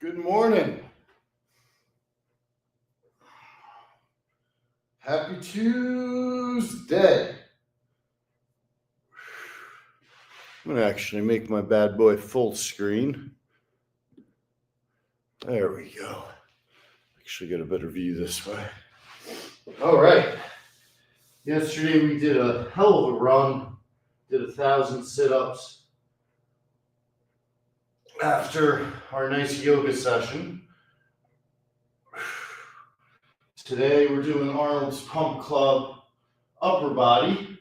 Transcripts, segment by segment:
Good morning. Happy Tuesday. I'm going to actually make my bad boy full screen. There we go. Actually get a better view this way. All right. Yesterday we did a hell of a run. Did 1,000 sit-ups after our nice yoga session. Today we're doing Arnold's Pump Club upper body.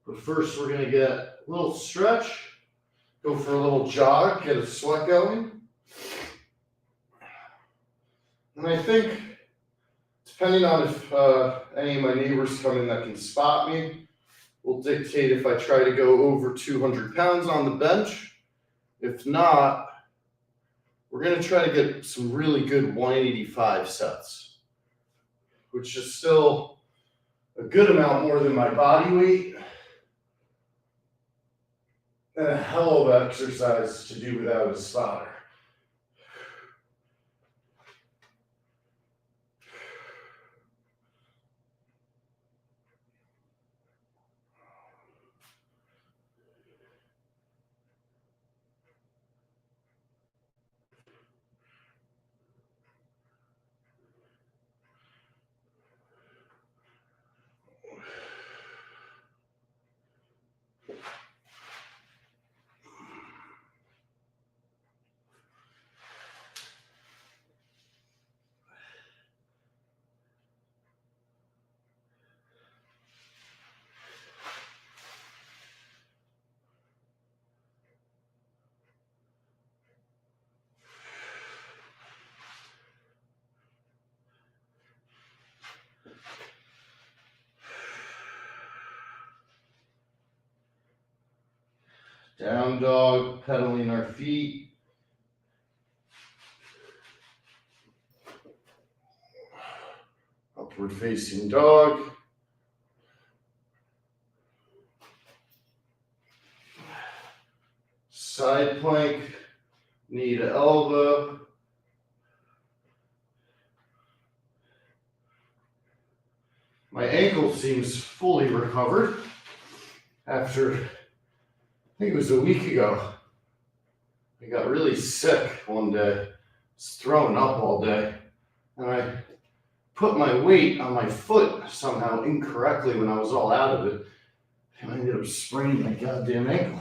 But first we're going to get a little stretch, go for a little jog, get a sweat going. And I think, depending on if any of my neighbors come in that can spot me, will dictate if I try to go over 200 pounds on the bench. If not, we're going to try to get some really good 185 sets, which is still a good amount more than my body weight and a hell of an exercise to do without a spotter. Down dog, pedaling our feet. Upward facing dog. Side plank, knee to elbow. My ankle seems fully recovered after, I think it was a week ago. I got really sick one day. I was throwing up all day. And I put my weight on my foot somehow incorrectly when I was all out of it. And I ended up spraining my goddamn ankle.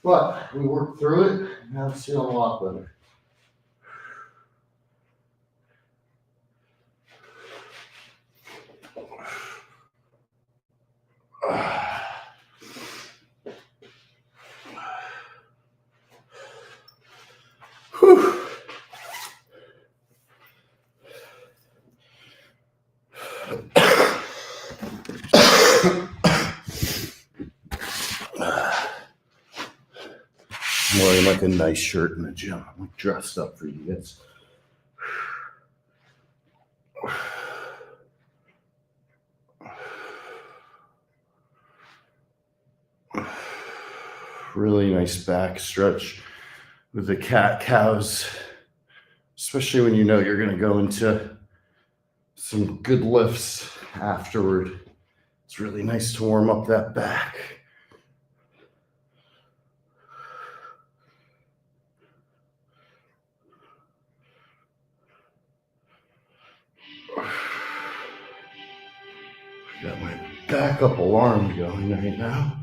But we worked through it, and now it's feeling a lot better. Whew. I'm wearing like a nice shirt in the gym. I'm like dressed up for you guys. Really nice back stretch with the cat-cows, especially when you know you're going to go into some good lifts afterward. It's really nice to warm up that back. I got my backup alarm going right now.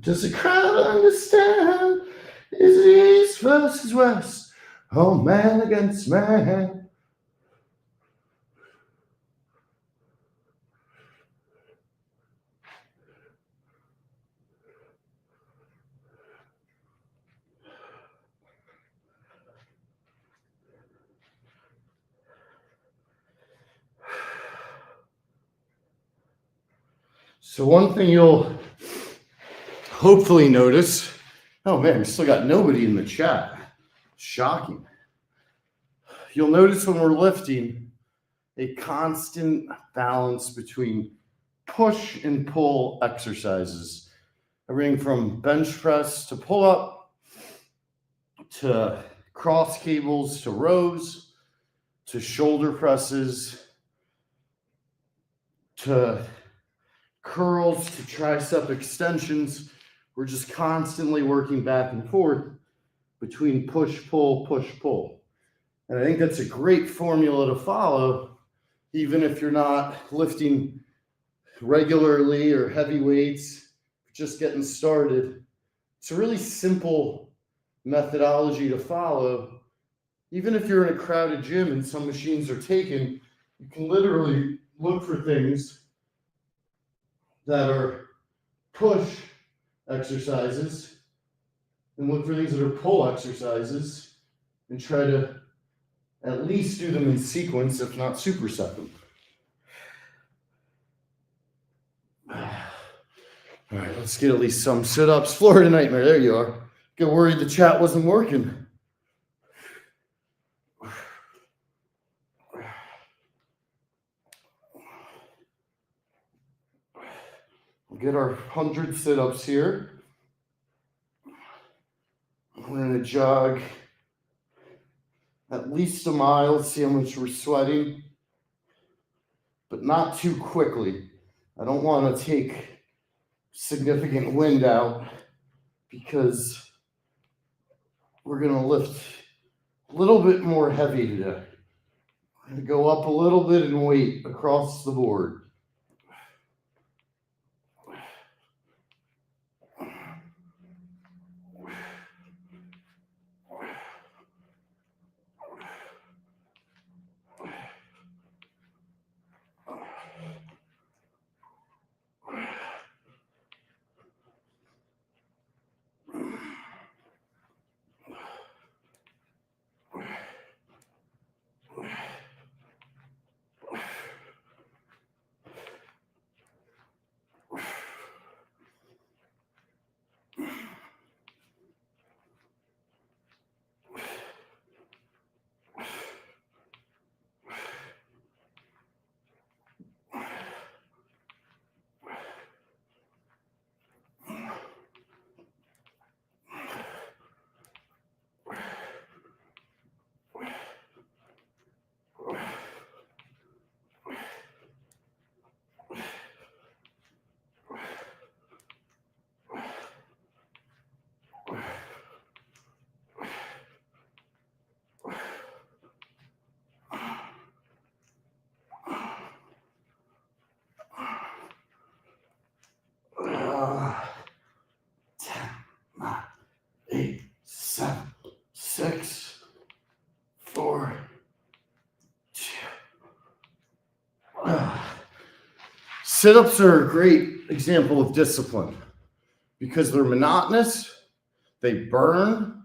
Does the crowd understand? Is it East versus West? Oh, man against man. So one thing you'll hopefully notice, oh man, we still got nobody in the chat. Shocking. You'll notice when we're lifting a constant balance between push and pull exercises. Everything from bench press to pull up, to cross cables, to rows, to shoulder presses, to curls, to tricep extensions. We're just constantly working back and forth between push, pull, push, pull. And I think that's a great formula to follow, even if you're not lifting regularly or heavy weights, just getting started. It's a really simple methodology to follow. Even if you're in a crowded gym and some machines are taken, you can literally look for things that are push exercises and look for things that are pull exercises and try to at least do them in sequence, if not superset them. All right, let's get at least some sit-ups. Florida Nightmare, there you are. Get worried the chat wasn't working. We'll get our 100 sit-ups here. We're gonna jog at least a mile, see how much we're sweating, but not too quickly. I don't want to take significant wind out because we're going to lift a little bit more heavy today. We're going to go up a little bit in weight across the board. Sit-ups are a great example of discipline because they're monotonous, they burn.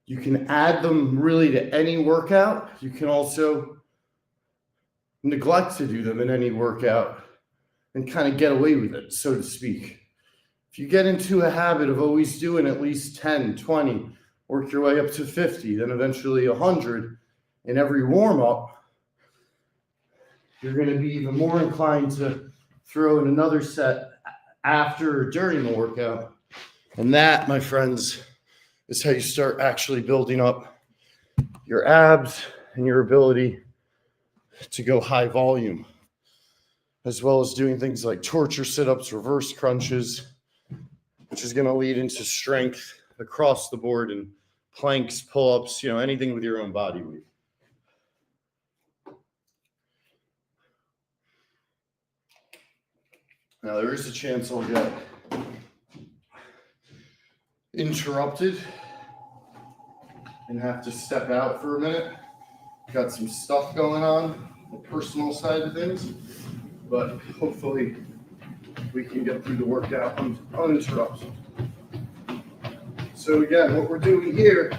You can add them really to any workout. You can also neglect to do them in any workout and kind of get away with it, so to speak. If you get into a habit of always doing at least 10, 20, work your way up to 50, then eventually 100 in every warm-up, you're going to be even more inclined to throw in another set after or during the workout. And that, my friends, is how you start actually building up your abs and your ability to go high volume, as well as doing things like torture sit-ups, reverse crunches, which is going to lead into strength across the board, and planks, pull-ups, anything with your own body weight. Now, there is a chance I'll get interrupted and have to step out for a minute. Got some stuff going on, the personal side of things, but hopefully we can get through the workout uninterrupted. So again, what we're doing here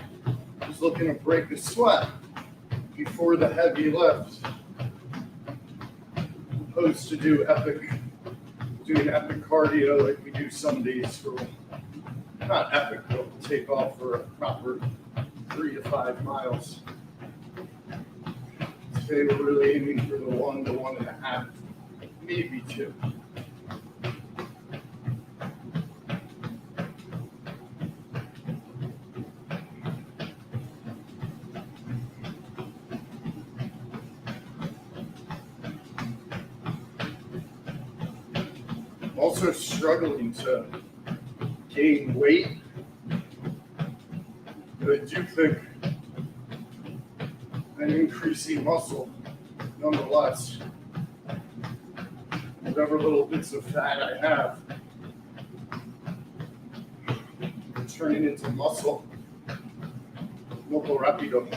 is looking to break the sweat before the heavy lift, opposed to do epic doing epic cardio like we do some days for, not epic, but we'll take off for a proper 3 to 5 miles. Today we're really aiming for the 1 to 1.5, maybe 2. I'm also struggling to gain weight, but I do think I'm increasing muscle nonetheless. Whatever little bits of fat I have, I'm turning into muscle. Molto rapido.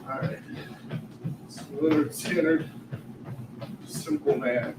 Alright, it's Leonard Skinner, Simple Man.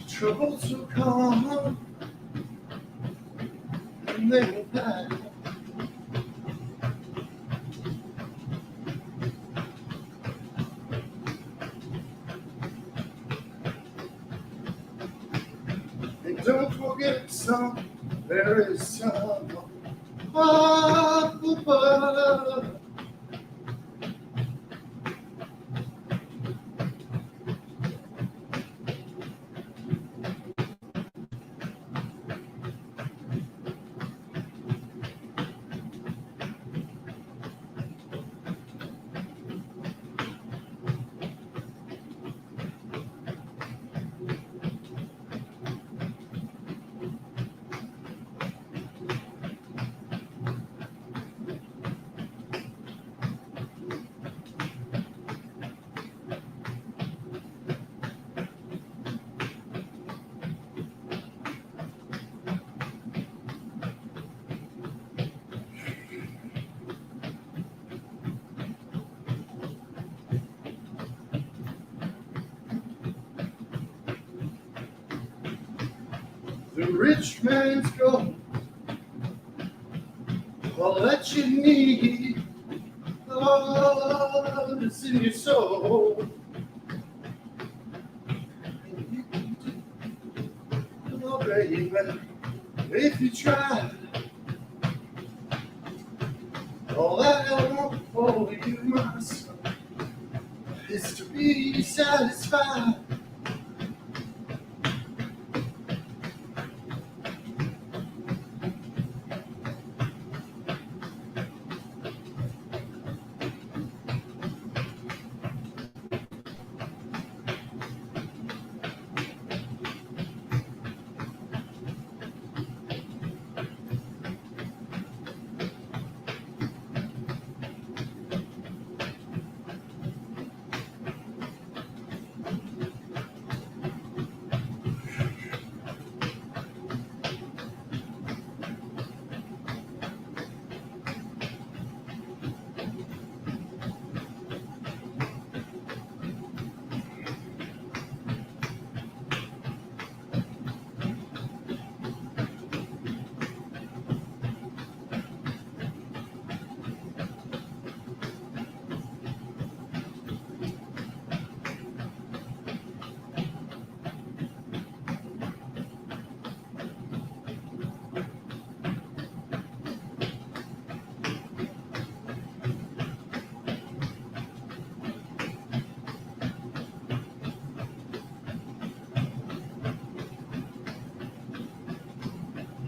Troubles will come and they will pass. And don't forget there is some up above. The rich man's gold, all that you need, all that's in your soul. Oh, baby, if you try, all that I want for you, my son, is to be satisfied.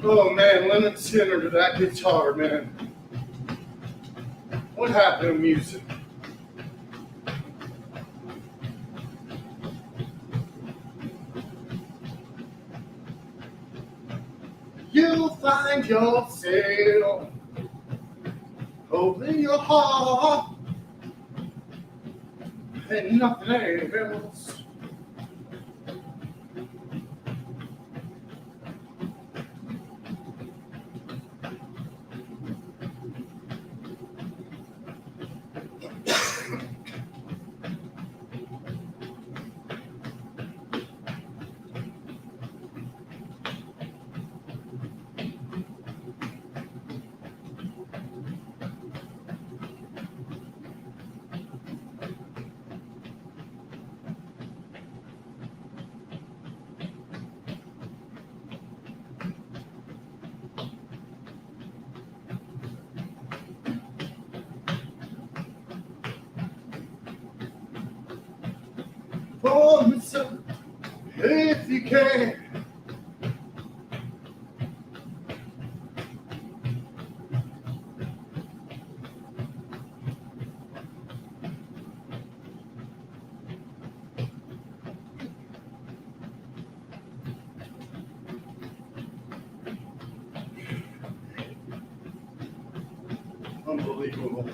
Oh man, Leonard Skinner to that guitar, man. What happened to music? You'll find yourself open your heart and nothing else. For me, son, if you can. Unbelievable.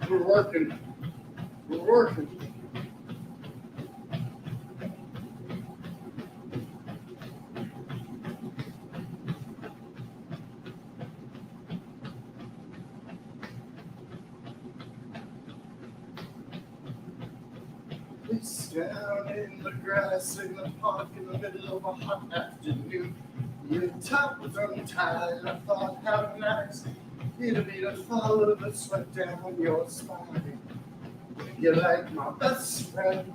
We're working. We're working. It's down in the grass in the park in the middle of a hot afternoon. Your top was untied. I thought how nice it'd be to follow the sweat down your spine. You're like my best friend.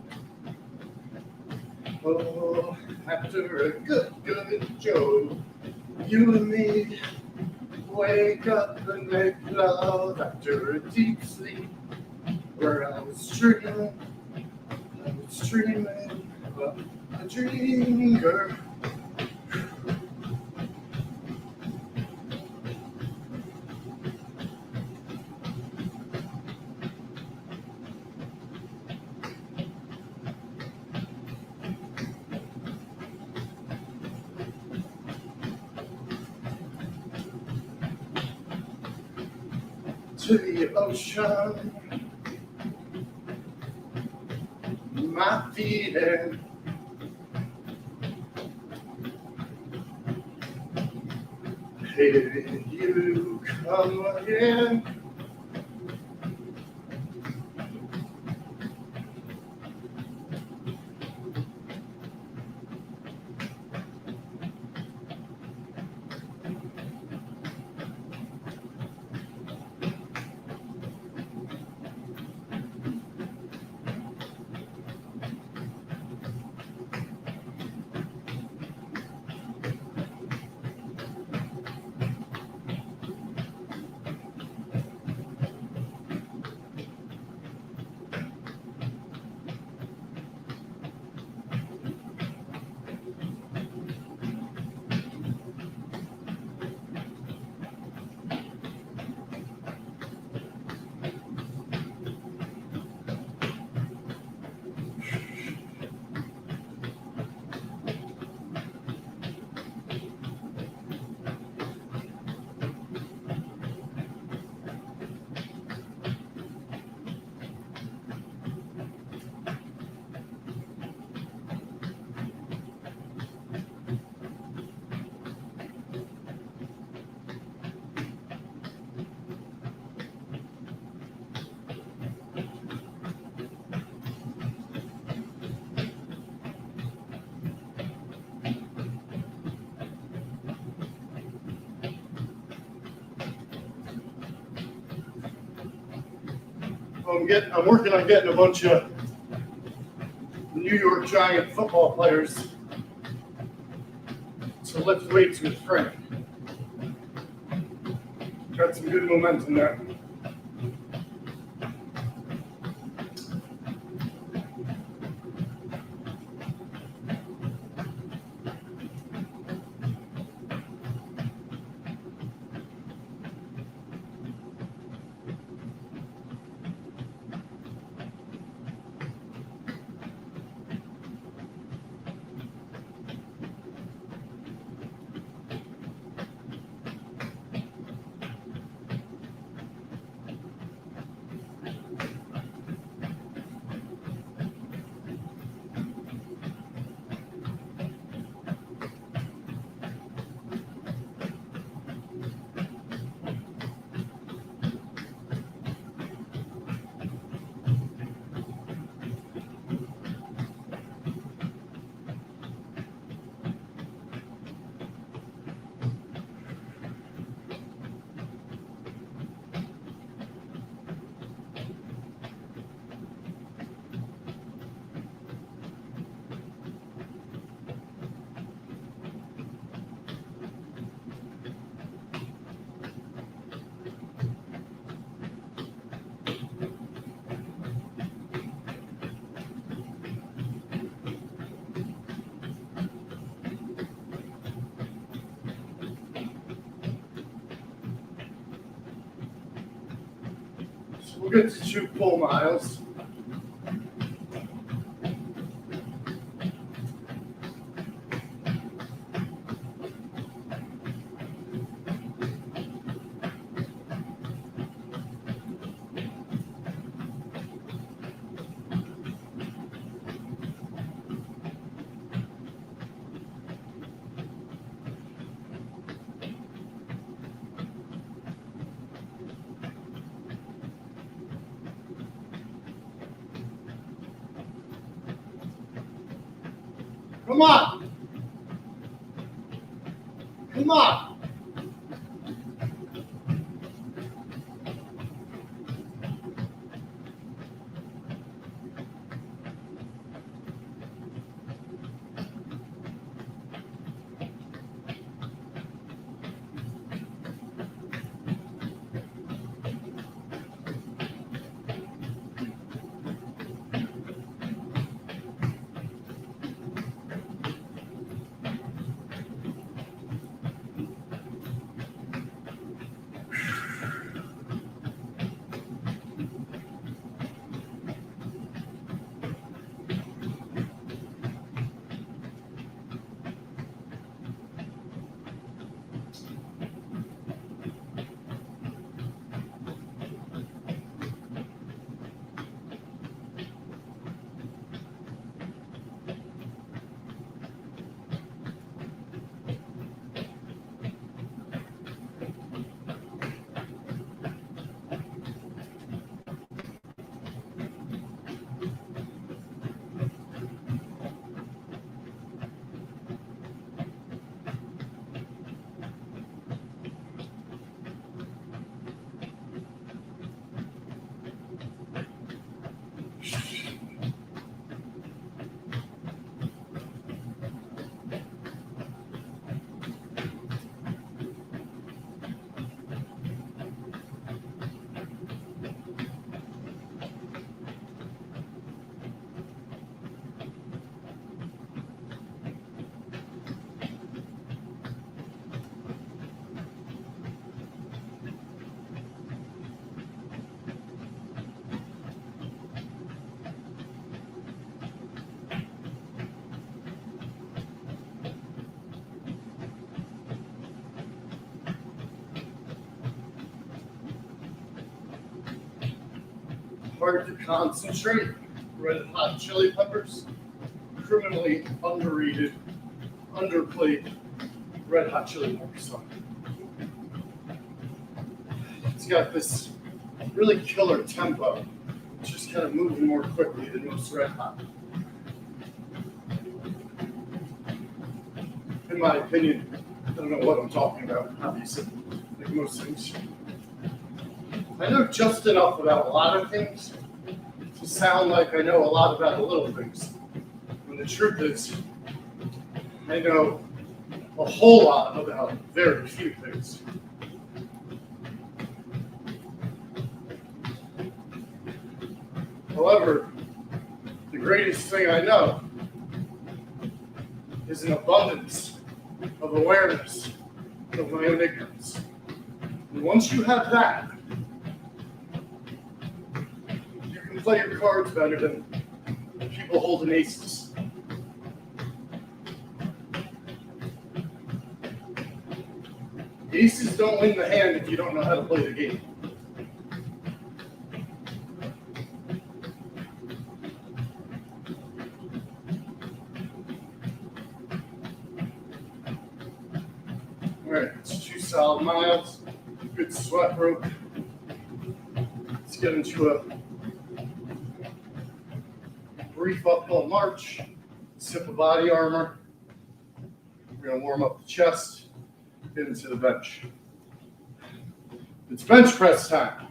Oh, after a good joke, you and me wake up and make love after a deep sleep where I was dreaming of a dream girl. to the ocean. My feeling. Hey, you come again. I'm working on getting a bunch of New York Giant football players to lift weights with Frank. Got some good momentum there. So we'll get to 2 full miles. Come on. Come on. hard to concentrate. Red hot chili peppers, criminally underrated, underplayed red hot chili pepper song. It's got this really killer tempo. It's just kind of moving more quickly than most red hot. In my opinion, I don't know what I'm talking about, obviously, like most things. I know just enough about a lot of things to sound like I know a lot about the little things. When the truth is, I know a whole lot about very few things. However, the greatest thing I know is an abundance of awareness of my own ignorance. And once you have that, you can play your cards better than people holding aces. Aces don't win the hand if you don't know how to play the game. All right, it's 2 solid miles, good sweat broke. Let's get into a brief uphill march, sip of body armor. We're gonna warm up the chest, get into the bench. It's bench press time.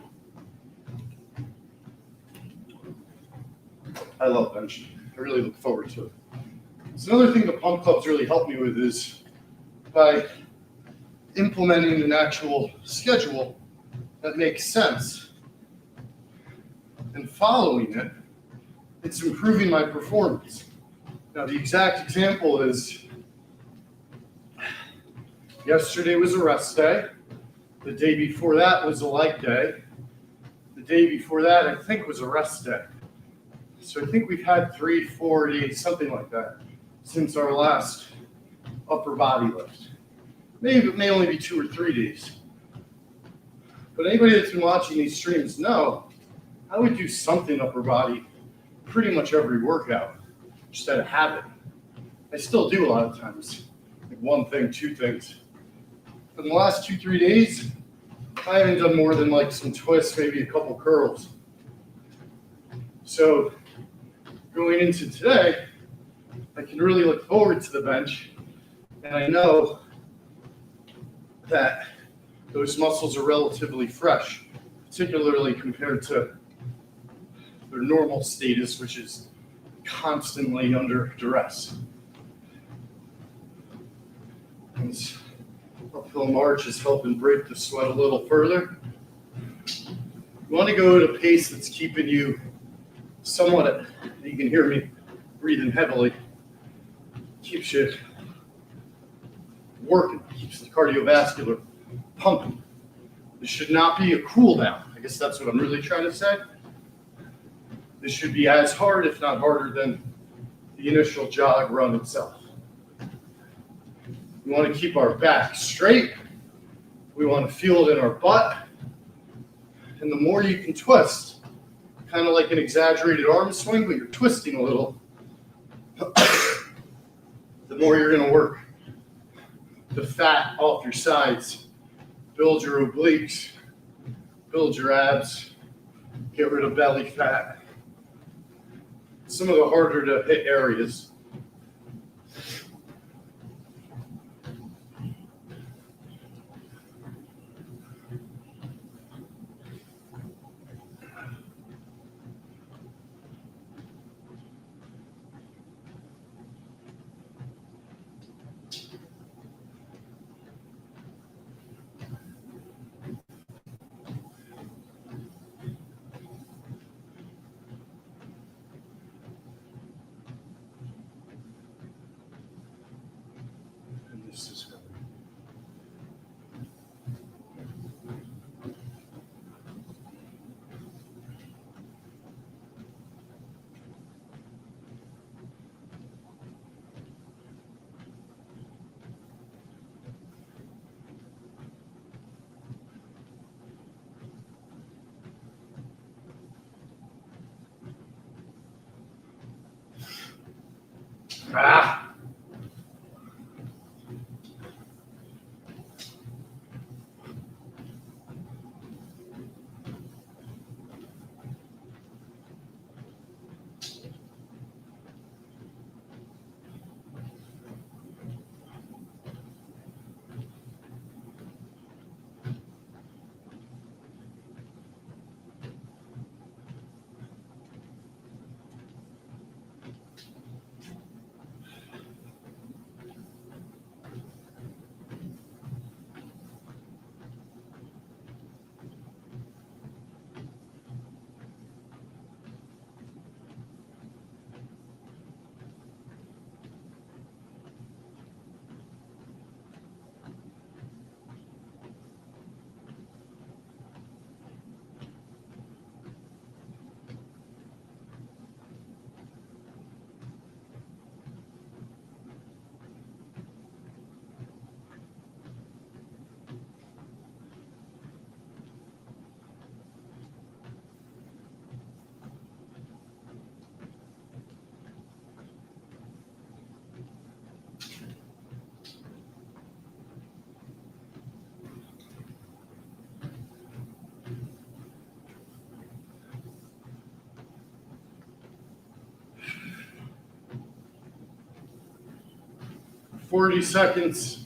I love benching. I really look forward to it. So another thing the pump clubs really help me with is by implementing an actual schedule that makes sense and following it, it's improving my performance. Now, the exact example is yesterday was a rest day. The day before that was a leg day. The day before that, I think, was a rest day. So I think we've had 3-4 days, something like that, since our last upper body lift. Maybe it may only be 2 or 3 days. But anybody that's been watching these streams know I would do something upper body pretty much every workout, just out of habit. I still do a lot of times, like 1 thing, 2 things. In the last 2-3 days, I haven't done more than like some twists, maybe a couple curls. So going into today, I can really look forward to the bench, and I know that those muscles are relatively fresh, particularly compared to their normal status, which is constantly under duress. This uphill march is helping break the sweat a little further. You want to go at a pace that's keeping you somewhat, you can hear me breathing heavily, keeps you working, keeps the cardiovascular pumping. This should not be a cool down. I guess that's what I'm really trying to say. This should be as hard, if not harder, than the initial jog run itself. We want to keep our back straight. We want to feel it in our butt. And the more you can twist, kind of like an exaggerated arm swing, but you're twisting a little, the more you're going to work the fat off your sides, build your obliques, build your abs, get rid of belly fat. Some of the harder to hit areas. 40 seconds.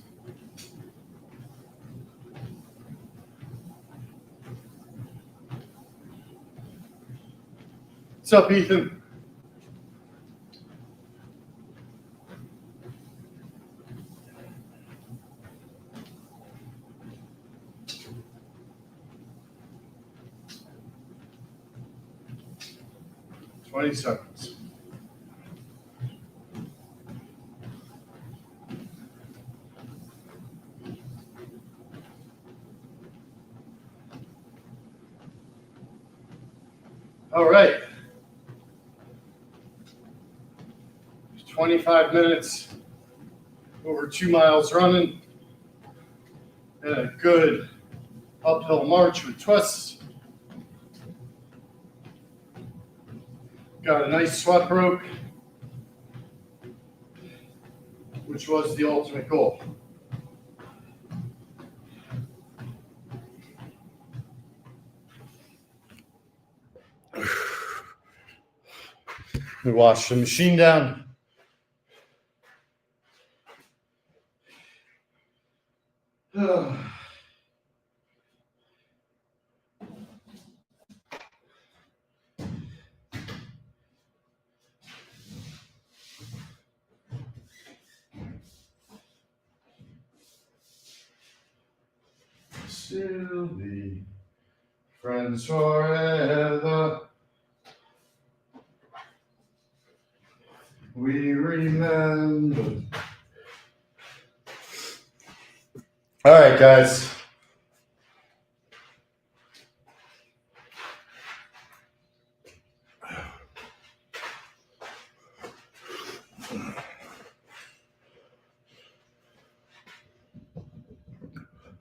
What's up, Ethan? Seconds. All right. 25 minutes, over 2 miles running, and a good uphill march with twists. Got a nice sweat broke, which was the ultimate goal. We washed the machine down. Still be friends forever. We remember. All right, guys.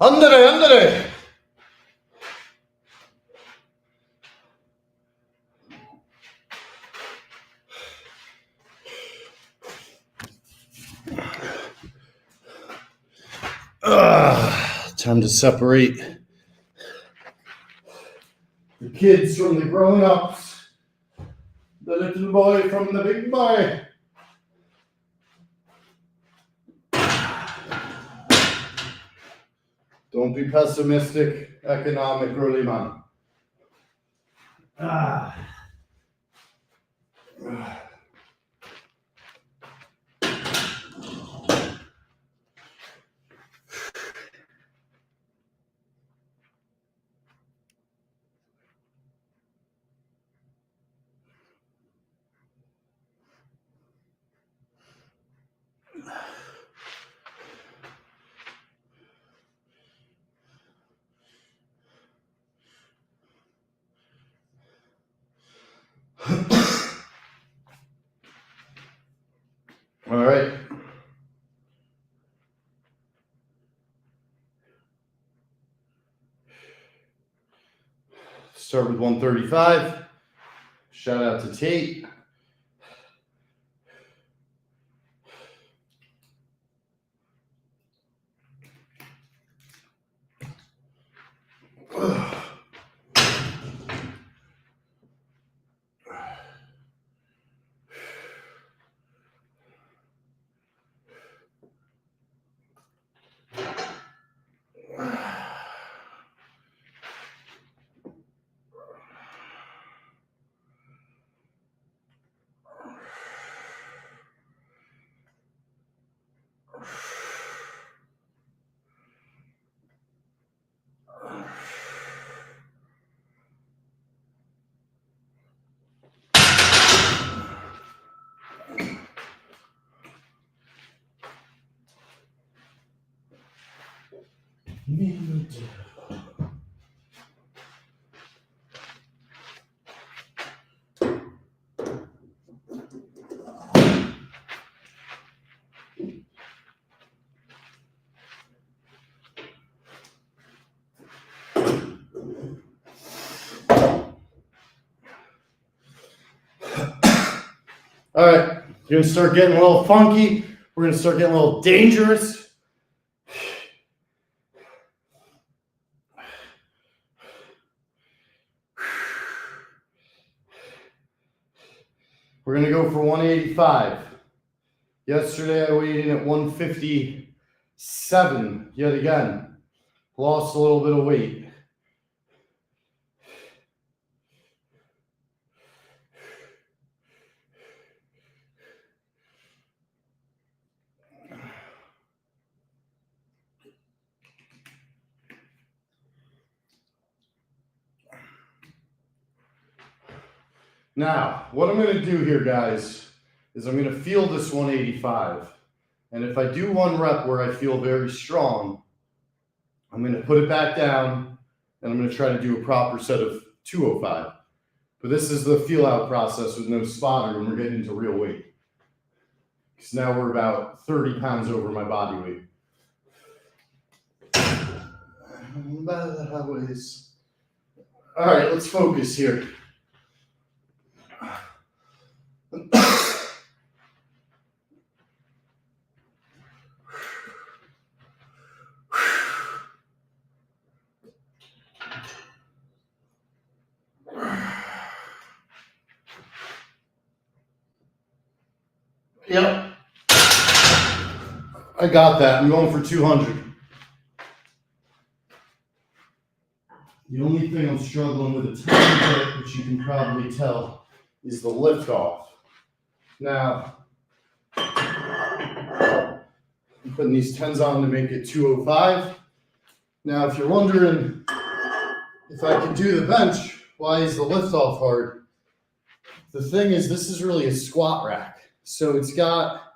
Andere. Time to separate the kids from the grown-ups, the little boy from the big boy. Don't be pessimistic, economic early man. All right. Start with 135. Shout out to Tate. All right, you're gonna start getting a little funky. We're gonna start getting a little dangerous. We're gonna go for 185. Yesterday I weighed in at 157 yet again. Lost a little bit of weight. Now, what I'm going to do here, guys, is I'm going to feel this 185. And if I do one rep where I feel very strong, I'm going to put it back down, and I'm going to try to do a proper set of 205. But this is the feel out process with no spotter when we're getting into real weight. Because now we're about 30 pounds over my body weight. All right, let's focus here. Yep. I got that. I'm going for 200. The only thing I'm struggling with a tiny bit, which you can probably tell, is the lift off. Now, I'm putting these 10s on to make it 205. Now, if you're wondering if I can do the bench, why is the lift off hard? The thing is, this is really a squat rack. So it's got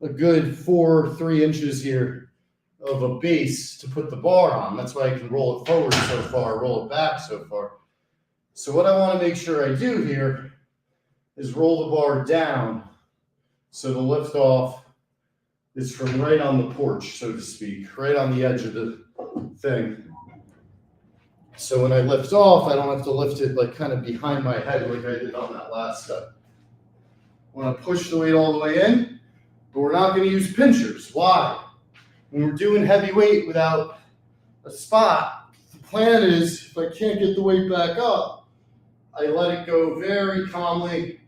a good 3 inches here of a base to put the bar on. That's why I can roll it forward so far, roll it back so far. So what I want to make sure I do here is roll the bar down so the lift off is from right on the porch, so to speak, right on the edge of the thing. So when I lift off, I don't have to lift it like kind of behind my head like I did on that last step. I want to push the weight all the way in, but we're not going to use pinchers. Why? When we're doing heavy weight without a spot, the plan is if I can't get the weight back up, I let it go very calmly,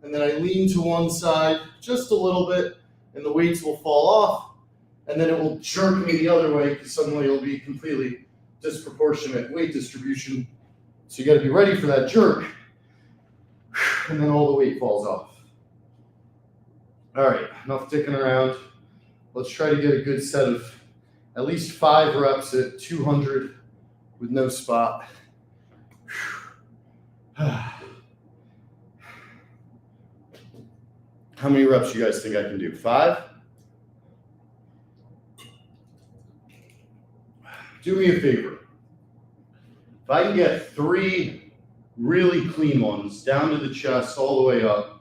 and then I lean to one side just a little bit, and the weights will fall off, and then it will jerk me the other way because suddenly it'll be completely disproportionate weight distribution. So you got to be ready for that jerk, and then all the weight falls off. All right, enough dicking around. Let's try to get a good set of at least 5 reps at 200 with no spot. How many reps you guys think I can do? 5? Do me a favor. If I can get 3 really clean ones down to the chest all the way up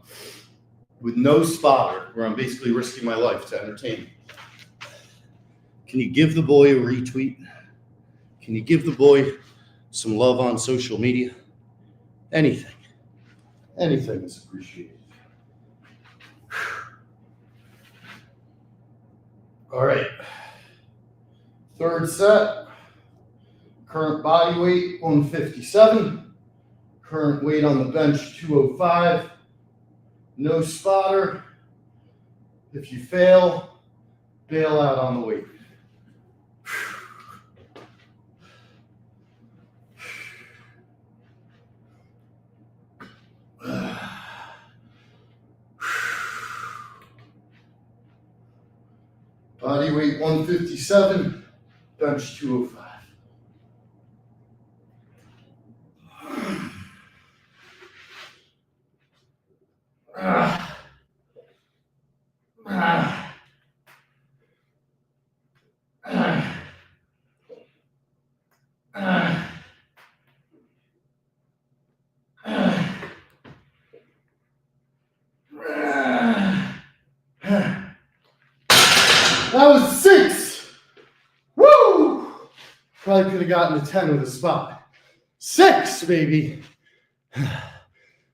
with no spotter, where I'm basically risking my life to entertain, can you give the boy a retweet? Can you give the boy some love on social media? Anything. Anything is appreciated. All right. 3rd set. Current body weight, 157. Current weight on the bench, 205. No spotter. If you fail, bail out on the weight. Body weight 157, bench 205. That was 6. Woo! Probably could have gotten to 10 with a spot. 6, baby.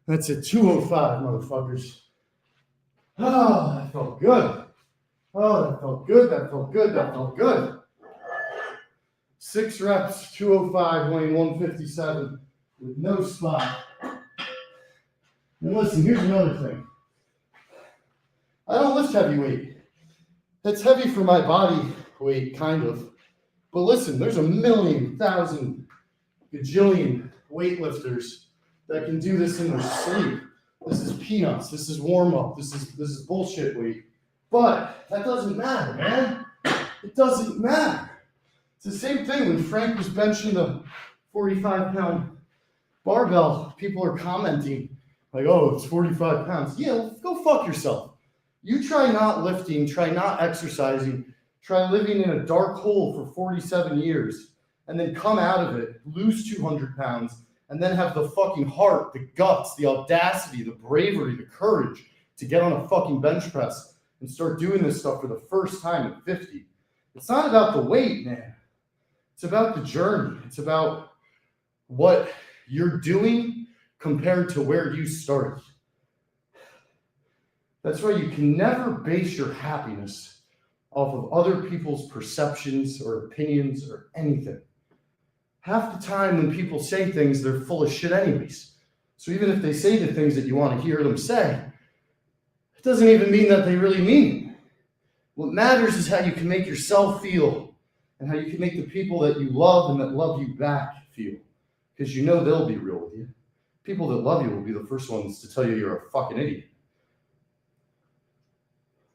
That's a 205, motherfuckers. Oh, that felt good. Oh, that felt good. That felt good. That felt good. 6 reps, 205, weighing 157 with no spot. And listen, here's another thing. I don't lift heavy weight. It's heavy for my body weight, kind of. But listen, there's a million, thousand, gajillion weightlifters that can do this in their sleep. This is peanuts. This is warm up. This is bullshit weight. But that doesn't matter, man. It doesn't matter. It's the same thing when Frank was benching the 45-pound barbell. People are commenting like, "Oh, it's 45 pounds." Yeah, go fuck yourself. You try not lifting, try not exercising, try living in a dark hole for 47 years, and then come out of it, lose 200 pounds, and then have the fucking heart, the guts, the audacity, the bravery, the courage to get on a fucking bench press and start doing this stuff for the first time at 50. It's not about the weight, man. It's about the journey. It's about what you're doing compared to where you started. That's why you can never base your happiness off of other people's perceptions or opinions or anything. Half the time when people say things, they're full of shit anyways. So even if they say the things that you want to hear them say, it doesn't even mean that they really mean it. What matters is how you can make yourself feel and how you can make the people that you love and that love you back feel. Because you know they'll be real with you. People that love you will be the first ones to tell you you're a fucking idiot.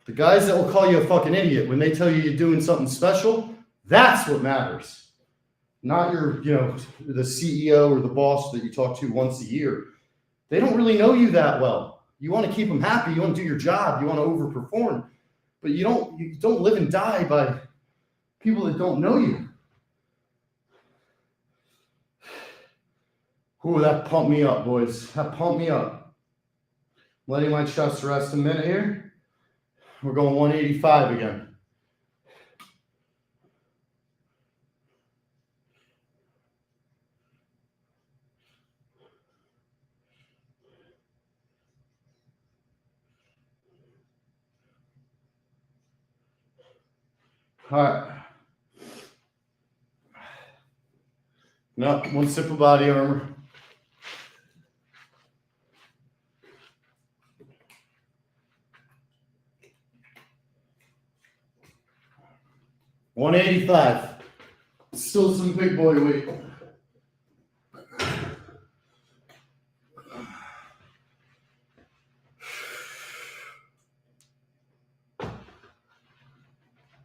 The guys that will call you a fucking idiot when they tell you you're doing something special, that's what matters. Not your, the CEO or the boss that you talk to once a year. They don't really know you that well. You want to keep them happy. You want to do your job. You want to overperform. But you don't live and die by people that don't know you. Ooh, that pumped me up, boys. That pumped me up. Letting my chest rest a minute here. We're going 185 again. All right. No, one sip of body armor. $185. Still some big boy weight.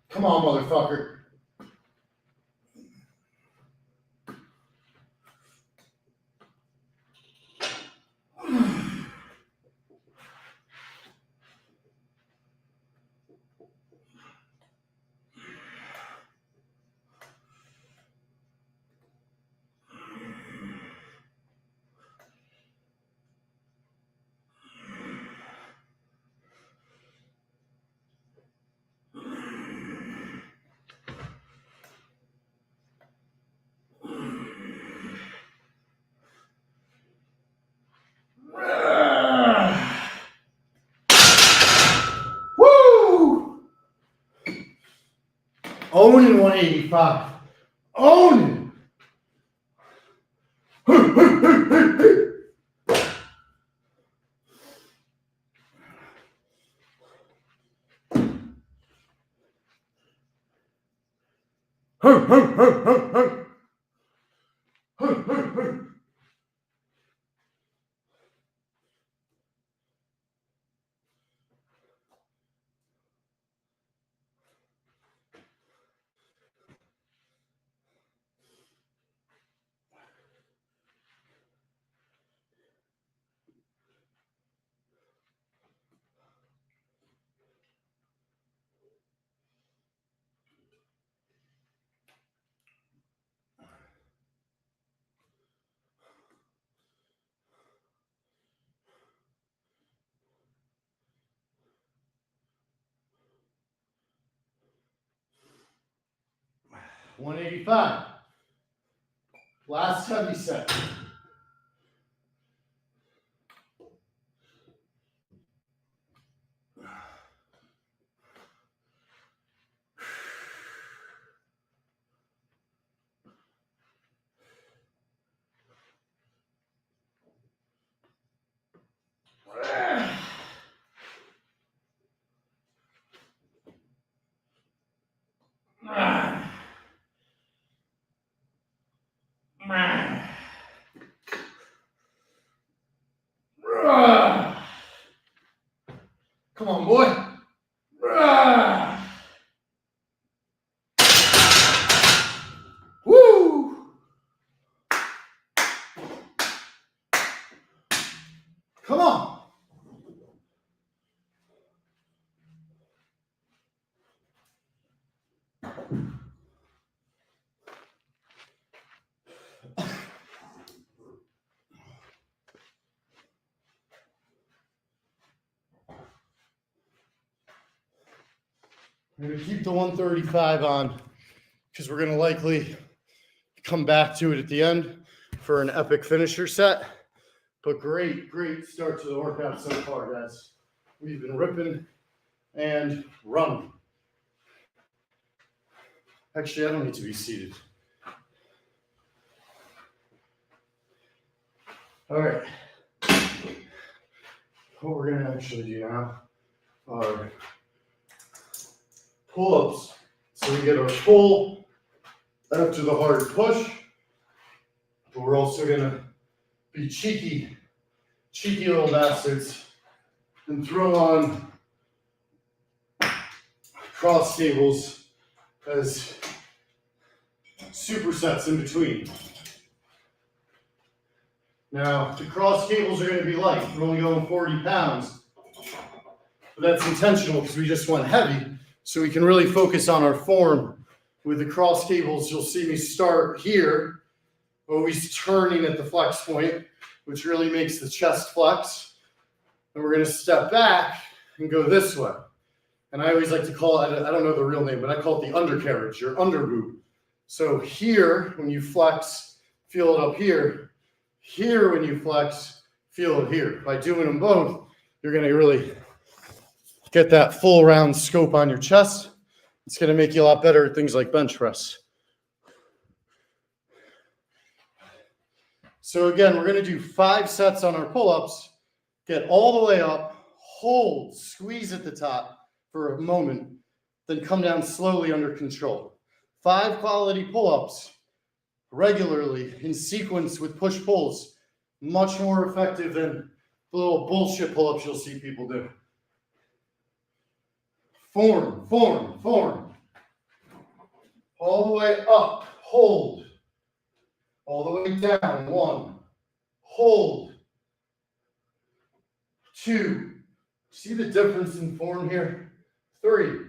Come on, motherfucker. Woo! Owning 185. Owning. $185. Last heavy set. I'm going to keep the 135 on because we're going to likely come back to it at the end for an epic finisher set. But great start to the workout so far, guys. We've been ripping and running. Actually, I don't need to be seated. All right. What we're going to actually do now are pull-ups. So we get our pull after the hard push. But we're also going to be cheeky little bastards and throw on cross tables as supersets in between. Now, the cross cables are going to be light. We're only going 40 pounds. But that's intentional because we just went heavy. So we can really focus on our form. With the cross cables, you'll see me start here, always turning at the flex point, which really makes the chest flex. And we're going to step back and go this way. And I always like to call it, I don't know the real name, but I call it the undercarriage or under boob. So here, when you flex, feel it up here. Here, when you flex, feel it here. By doing them both, you're going to really get that full round scope on your chest. It's going to make you a lot better at things like bench press. So again, we're going to do 5 sets on our pull-ups. Get all the way up, hold, squeeze at the top for a moment, then come down slowly under control. 5 quality pull-ups regularly in sequence with push-pulls. Much more effective than the little bullshit pull-ups you'll see people do. Form. All the way up, hold. All the way down, 1. Hold. 2. See the difference in form here? 3.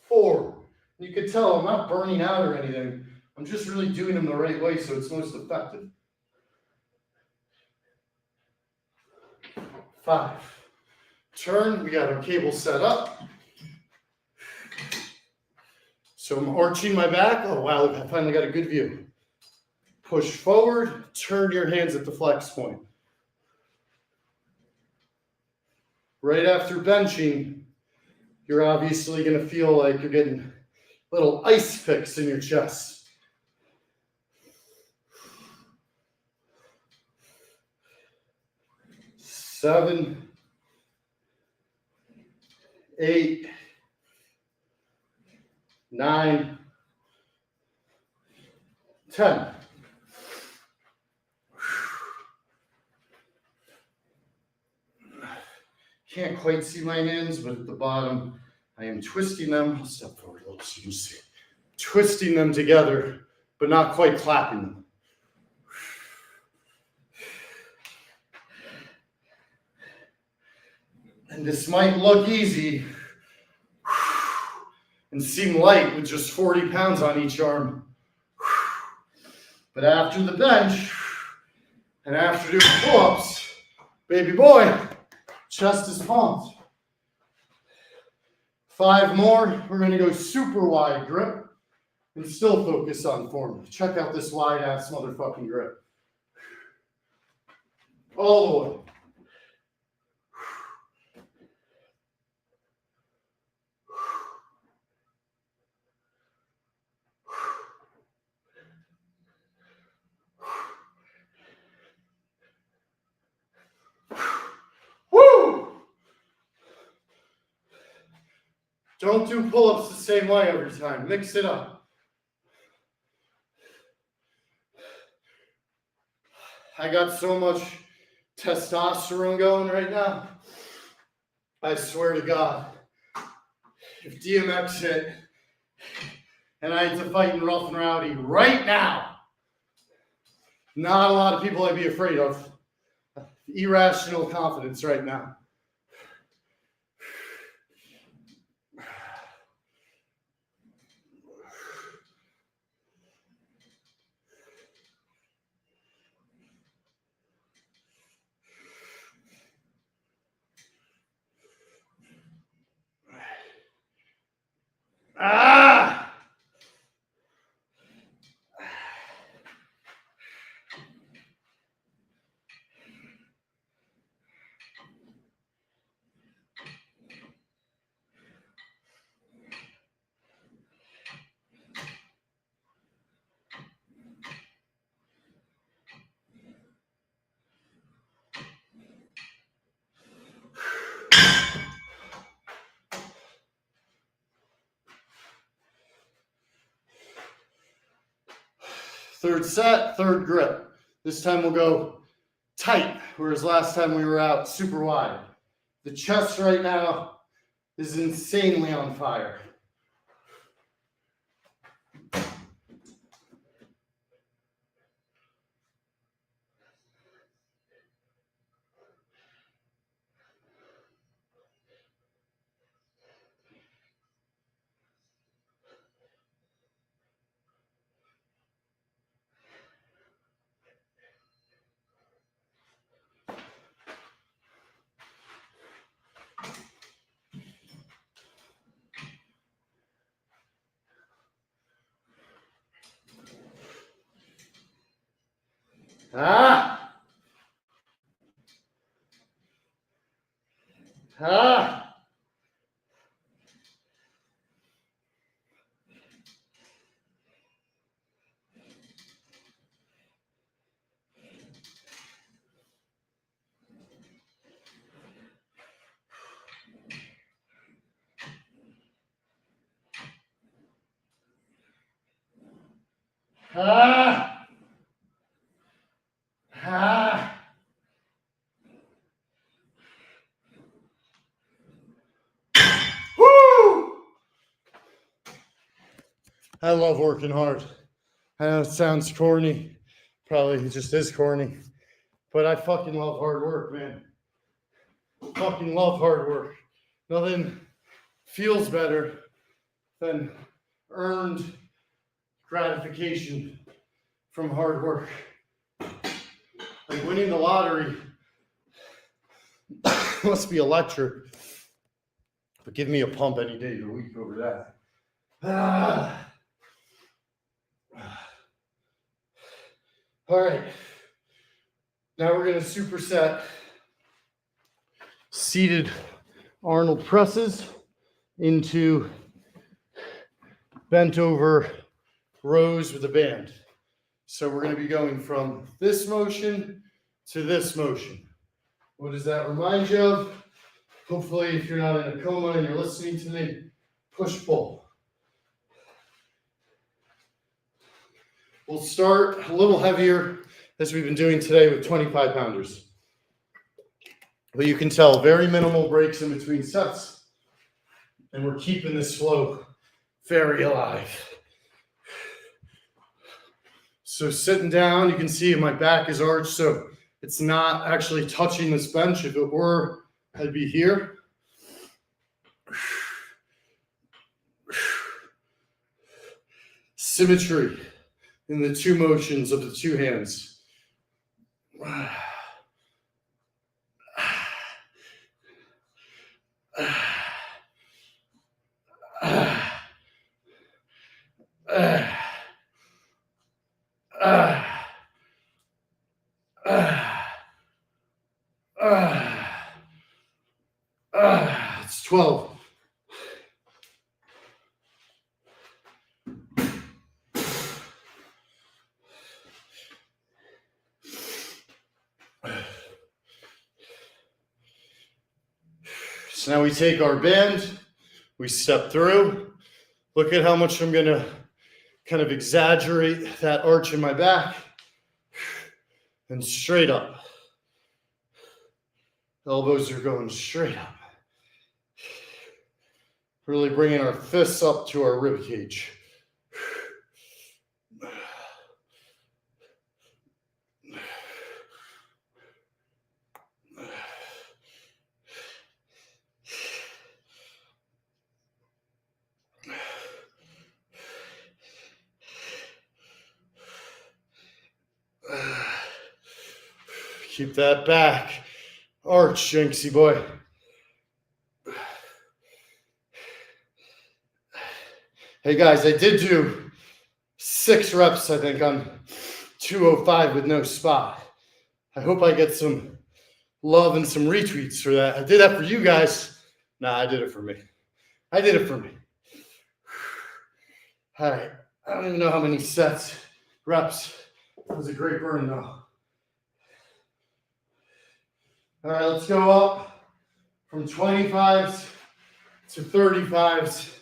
4. You can tell I'm not burning out or anything. I'm just really doing them the right way so it's most effective. 5. Turn, we got our cable set up. So I'm arching my back. Oh wow, I finally got a good view. Push forward, turn your hands at the flex point. Right after benching, you're obviously going to feel like you're getting little ice picks in your chest. 7, 8, 9, 10. Can't quite see my hands, but at the bottom, I am twisting them. I'll step forward a little so you can see. Twisting them together, but not quite clapping them. And this might look easy and seem light with just 40 pounds on each arm. But after the bench and after doing pull-ups, baby boy, chest is pumped. 5 more, we're going to go super wide grip and still focus on form. Check out this wide ass motherfucking grip. All the way. Don't do pull-ups the same way every time. Mix it up. I got so much testosterone going right now. I swear to God, if DMX hit and I had to fight in Rough and Rowdy right now, not a lot of people I'd be afraid of. Irrational confidence right now. Third set, third grip. This time we'll go tight, whereas last time we were out super wide. The chest right now is insanely on fire. Ah! Ah! Ah! Ah! Woo! I love working hard. I know it sounds corny. Probably it just is corny. But I fucking love hard work, man. Fucking love hard work. Nothing feels better than earned gratification from hard work. Like winning the lottery must be electric. But give me a pump any day of the week over that. Ah. All right. Now we're going to superset seated Arnold presses into bent over rows with a band. So we're going to be going from this motion to this motion. What does that remind you of? Hopefully, if you're not in a coma and you're listening to me, push-pull. We'll start a little heavier, as we've been doing today, with 25 pounders. But you can tell very minimal breaks in between sets. And we're keeping this flow very alive. So sitting down, you can see my back is arched, so it's not actually touching this bench. If it were, I'd be here. Symmetry in the two motions of the two hands. It's 12. So now we take our band, we step through. Look at how much I'm gonna kind of exaggerate that arch in my back. And straight up. Elbows are going straight up. Really bringing our fists up to our rib cage. Keep that back arch, Jinxie boy. Hey guys, I did do 6 reps, I think, on 205 with no spot. I hope I get some love and some retweets for that. I did that for you guys. Nah, I did it for me. I did it for me. All right, I don't even know how many sets, reps. That was a great burn though. All right, let's go up from 25s to 35s,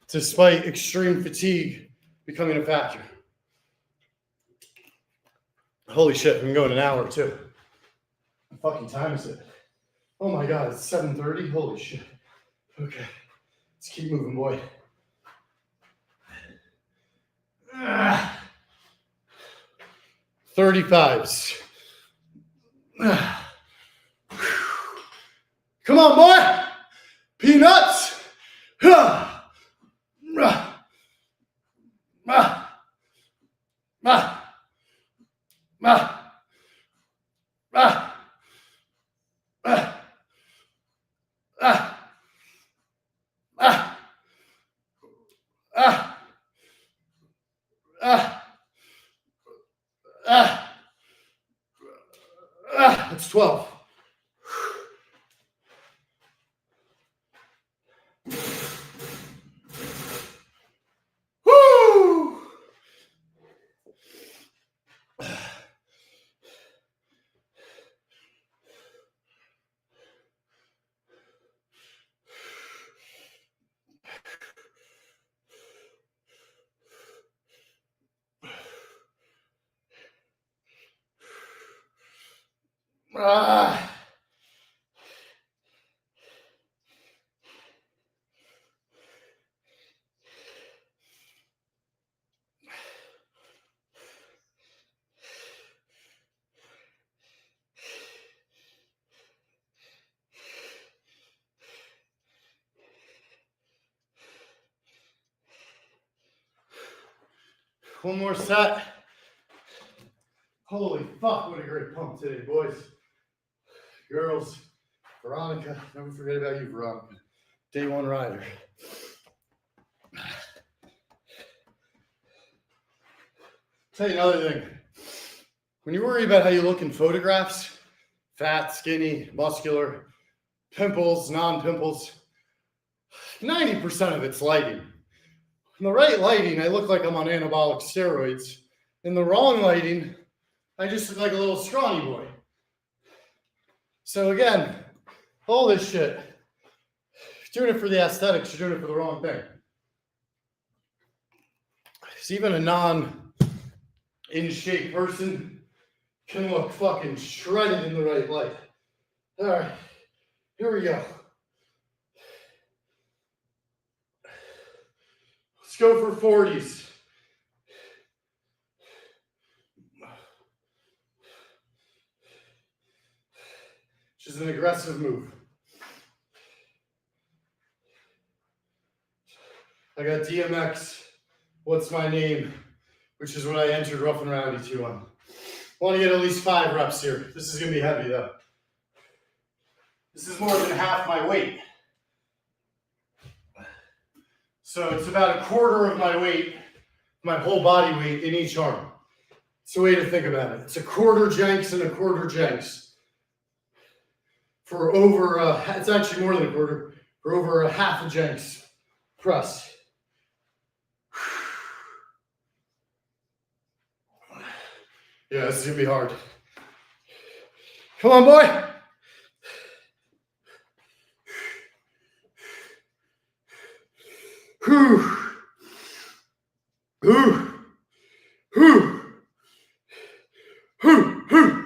despite extreme fatigue becoming a factor. Holy shit, I'm going an hour too. What fucking time is it? Oh my god, it's 7:30. Holy shit. Okay, let's keep moving, boy. 35s. Come on, boy. Peanuts. That's 12. Woo! One more set. Holy fuck, what a great pump today, boys. Girls, Veronica, never forget about you, Veronica. Day one rider. Tell you another thing. When you worry about how you look in photographs, fat, skinny, muscular, pimples, non-pimples, 90% of it's lighting. In the right lighting, I look like I'm on anabolic steroids. In the wrong lighting, I just look like a little scrawny boy. So again, all this shit, if you're doing it for the aesthetics, you're doing it for the wrong thing. Because even a non-in-shape person can look fucking shredded in the right light. All right, here we go. Let's go for 40s. Which is an aggressive move. I got DMX, What's My Name, which is what I entered Rough and Rowdy 2 on. Want to get at least 5 reps here. This is going to be heavy though. This is more than half my weight. So it's about a quarter of my weight, my whole body weight in each arm. It's a way to think about it. It's a quarter Jenks and a quarter Jenks. For over, it's actually more than a quarter, for over a half a Jenks press. Yeah, this is gonna be hard. Come on, boy. Whew. Whew. Whew. Whew. Whew.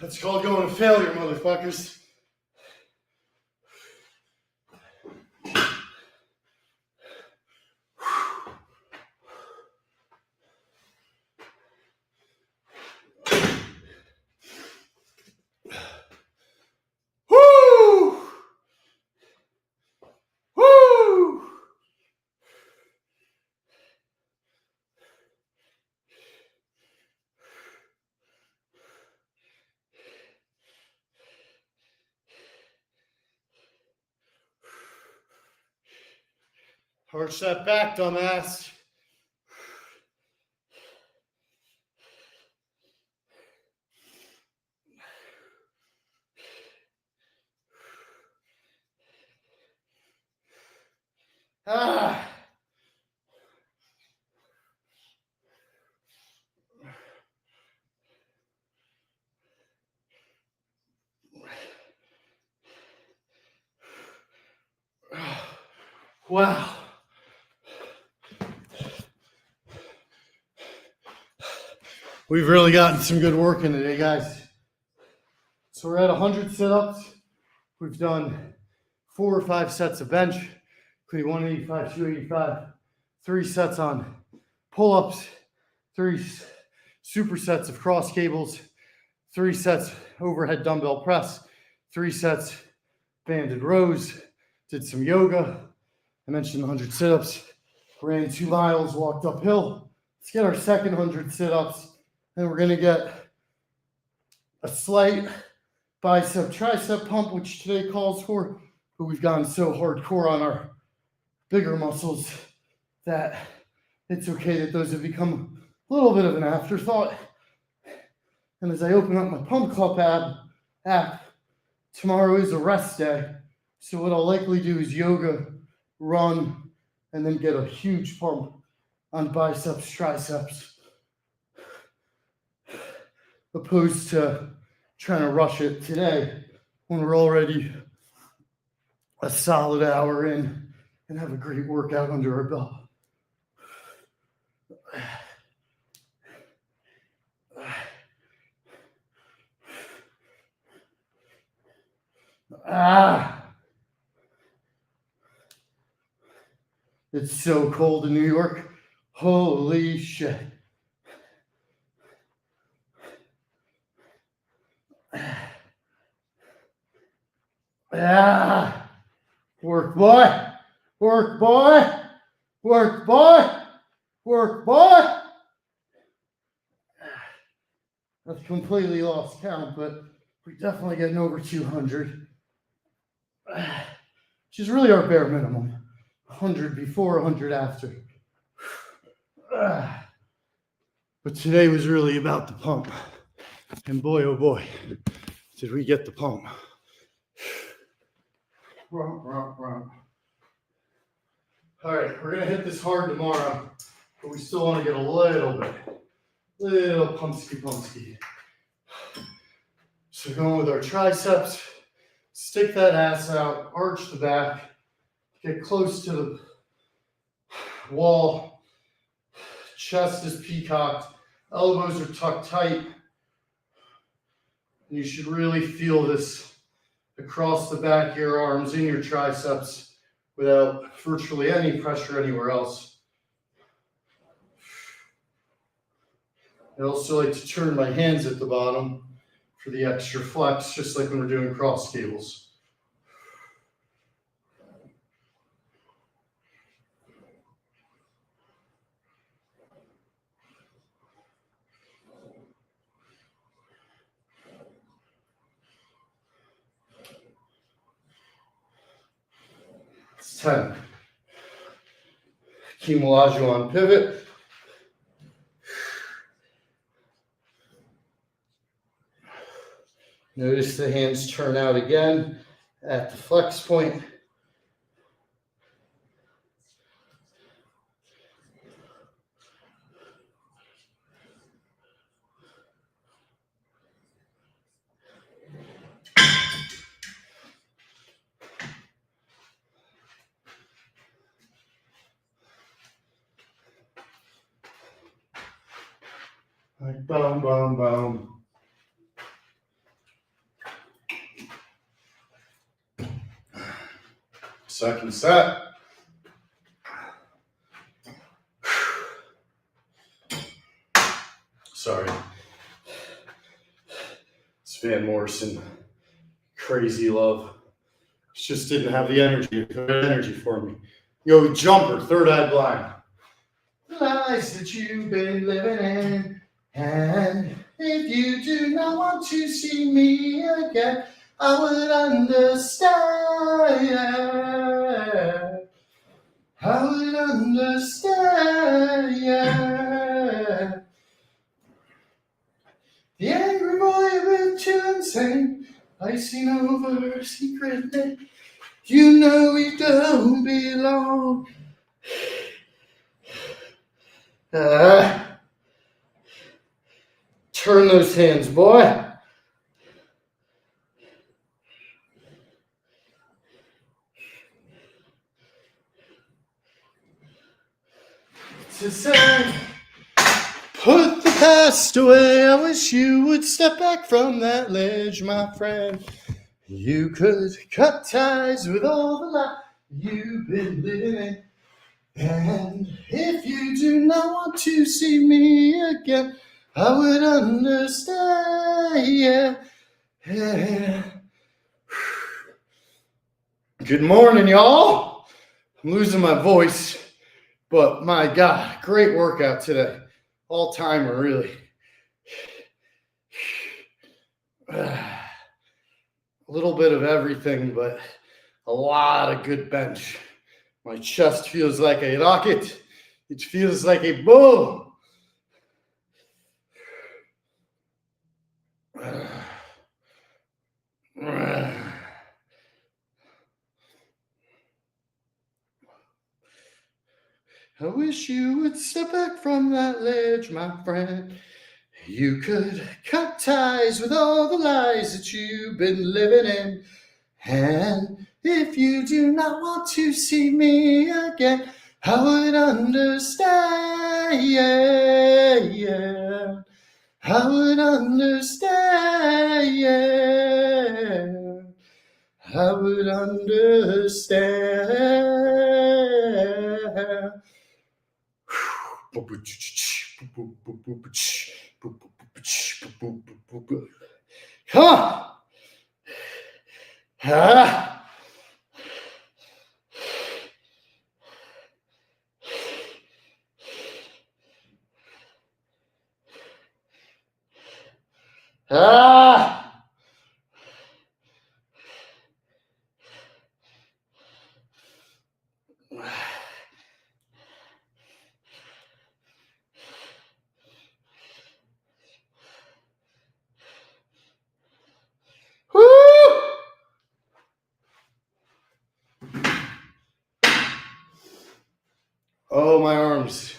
That's called going to failure, motherfuckers. Woo! Woo! Arch that back, dumbass. Ah. Wow. We've really gotten some good work in today, guys. So we're at 100 sit-ups. We've done 4 or 5 sets of bench, including 185, 285, 3 sets on pull-ups, 3 supersets of cross cables, 3 sets overhead dumbbell press, 3 sets banded rows, did some yoga. I mentioned 100 sit-ups, ran 2 miles, walked uphill. Let's get our second 100 sit-ups, and we're gonna get a slight bicep tricep pump, which today calls for, but we've gone so hardcore on our bigger muscles that it's okay that those have become a little bit of an afterthought. And as I open up my Pump Club app, tomorrow is a rest day. So what I'll likely do is yoga, run, and then get a huge pump on biceps, triceps, opposed to trying to rush it today when we're already a solid hour in and have a great workout under our belt. It's so cold in New York. Holy shit. Work, boy. Work, boy. Work, boy. Work, boy. I've completely lost count, but we're definitely getting over 200. Which is really our bare minimum. 100 before, 100 after. But today was really about the pump. And boy, oh boy, did we get the pump. All right, we're going to hit this hard tomorrow, but we still want to get a little pumpsky. So going with our triceps, stick that ass out, arch the back, get close to the wall, chest is peacocked, elbows are tucked tight. You should really feel this across the back of your arms, in your triceps, without virtually any pressure anywhere else. I also like to turn my hands at the bottom for the extra flex, just like when we're doing cross cables. It's 10. Kimilaju on pivot. Notice the hands turn out again at the flex point. Like boom, boom, boom. Second set. Sorry. It's Van Morrison. Crazy love. Just didn't have the energy for me. Yo, jumper, third eye blind. The lies that you've been living in. And if you do not want to see me again, I would understand. I would understand, yeah. The angry boy with you insane, icing over secretly. You know we don't belong. Turn those hands, boy. To say, put the past away. I wish you would step back from that ledge, my friend. You could cut ties with all the life you've been living in. And if you do not want to see me again, I would understand, yeah. Good morning, y'all. I'm losing my voice, but my God, great workout today. All timer, really. A little bit of everything, but a lot of good bench. My chest feels like a rocket. It feels like a bull. I wish you would step back from that ledge, my friend. You could cut ties with all the lies that you've been living in. And if you do not want to see me again, I would understand, yeah, yeah. I would understand, yeah. I would understand. Huh? Ah. Ah. Woo! Oh, my arms.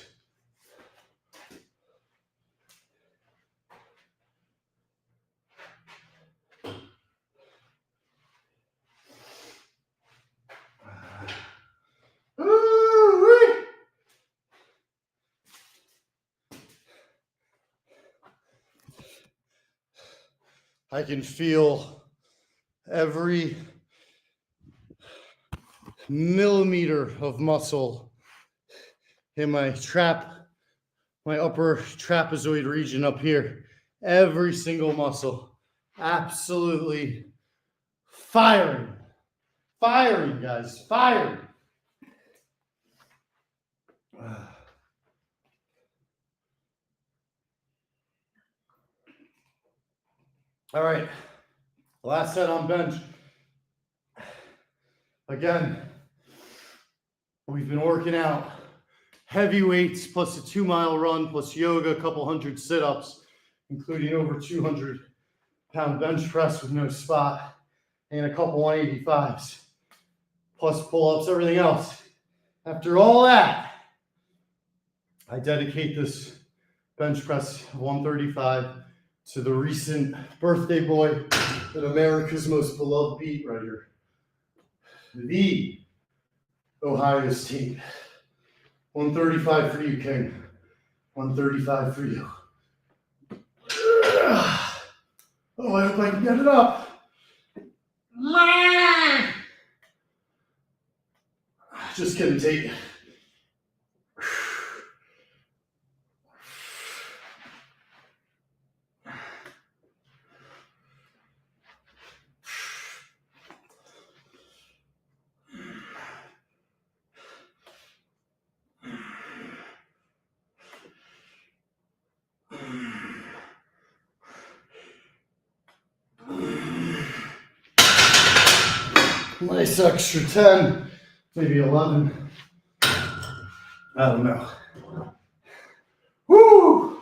I can feel every millimeter of muscle in my upper trapezoid region up here. Every single muscle. Absolutely firing. Firing, guys. Firing. All right. Last set on bench. Again, we've been working out heavy weights plus a 2-mile run plus yoga, a couple hundred sit-ups, including over 200-pound bench press with no spot, and a couple 185s, plus pull-ups, everything else. After all that, I dedicate this bench press of 135 to the recent birthday boy and America's most beloved beat writer, the Ohio State. 135 for you, King. 135 for you. Oh, I hope I can get it up. Just kidding, Tate. Nice extra 10, maybe 11. I don't know. Woo!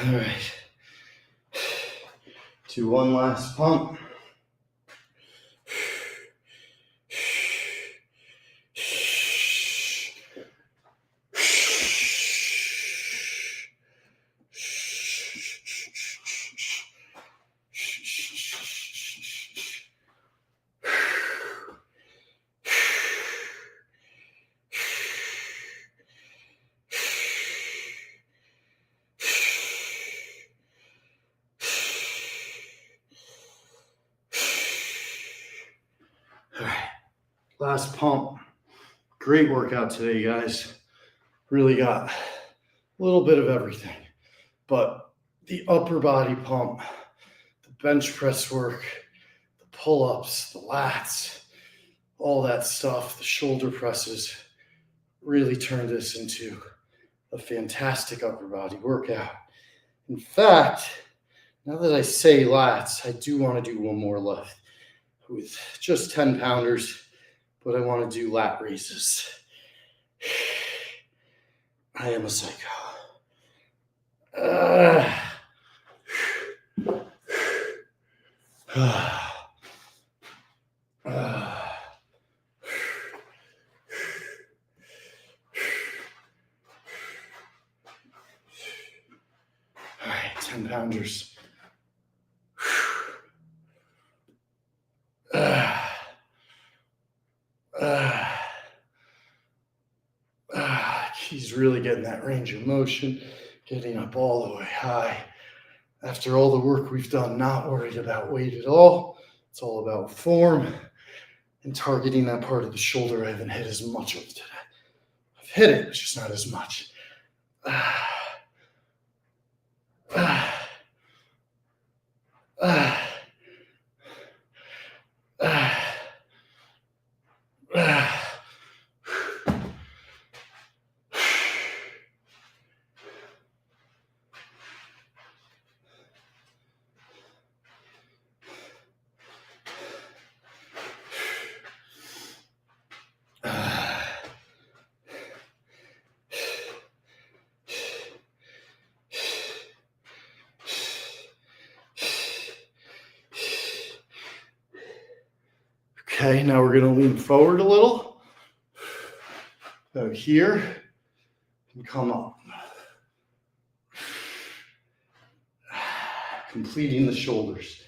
All right. Do one last pump. All right, last pump. Great workout today, guys. Really got a little bit of everything, but the upper body pump, the bench press work, the pull-ups, the lats, all that stuff, the shoulder presses, really turned this into a fantastic upper body workout. In fact, now that I say lats, I do want to do one more lift with just 10 pounders, but I want to do lat raises. I am a psycho. All right, 10 pounders. He's really getting that range of motion, getting up all the way high. After all the work we've done, not worried about weight at all. It's all about form and targeting that part of the shoulder I haven't hit as much of today. I've hit it, but just not as much. Okay, now we're going to lean forward a little. Out here and come up. completing the shoulders.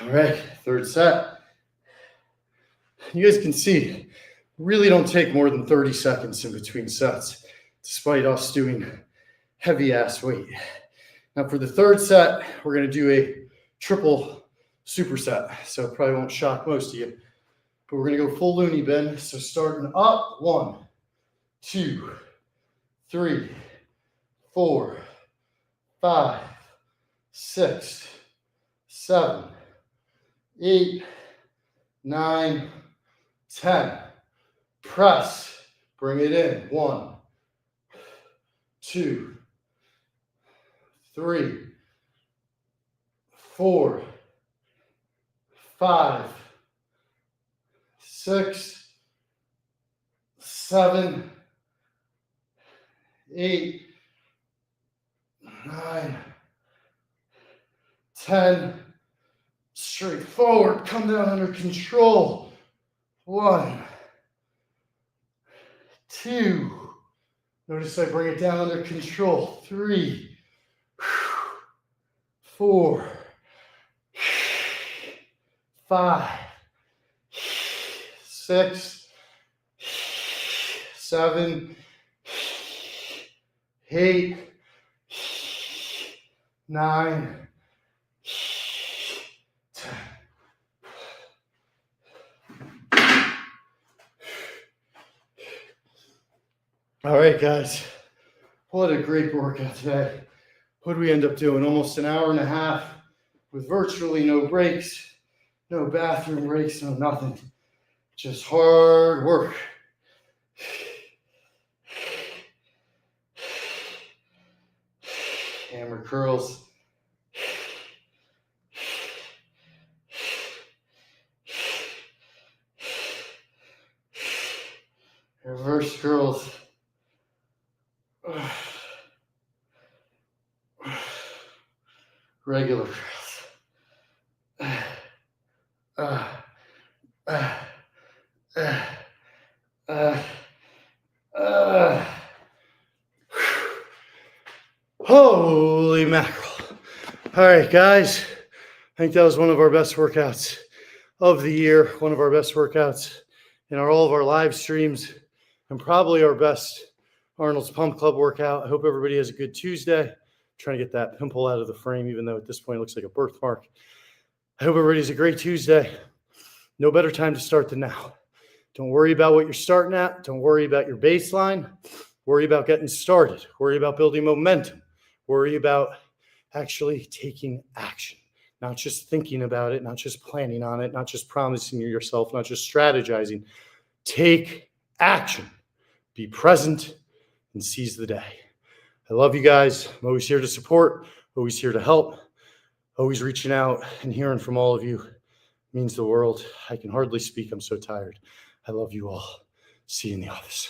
All right, third set. You guys can see, really don't take more than 30 seconds in between sets, despite us doing heavy ass weight. Now for the third set, we're gonna do a triple superset. So it probably won't shock most of you, but we're gonna go full loony bin. So starting up, 1, 2, 3, 4, 5, 6, 7, 8, 9, 10. Press. Bring it in. 1, 2, 3, 4, 5, 6, 7, 8, 9, 10. Straight forward. Come down under control. 1, 2. Notice I bring it down under control. 3, 4, 5, 6, 7, 8, 9, 10. All right, guys. What a great workout today. What did we end up doing? Almost an hour and a half with virtually no breaks, no bathroom breaks, no nothing. Just hard work. Hammer curls. Reverse curls. Regular curls. Holy mackerel. All right, guys. I think that was one of our best workouts of the year, one of our best workouts in all of our live streams, and probably our best Arnold's Pump Club workout. I hope everybody has a good Tuesday. Trying to get that pimple out of the frame, even though at this point it looks like a birthmark. I hope everybody has a great Tuesday. No better time to start than now. Don't worry about what you're starting at. Don't worry about your baseline. Worry about getting started. Worry about building momentum. Worry about actually taking action. Not just thinking about it, not just planning on it, not just promising yourself, not just strategizing. Take action. Be present and seize the day. I love you guys. I'm always here to support, always here to help, always reaching out and hearing from all of you means the world. I can hardly speak. I'm so tired. I love you all. See you in the office.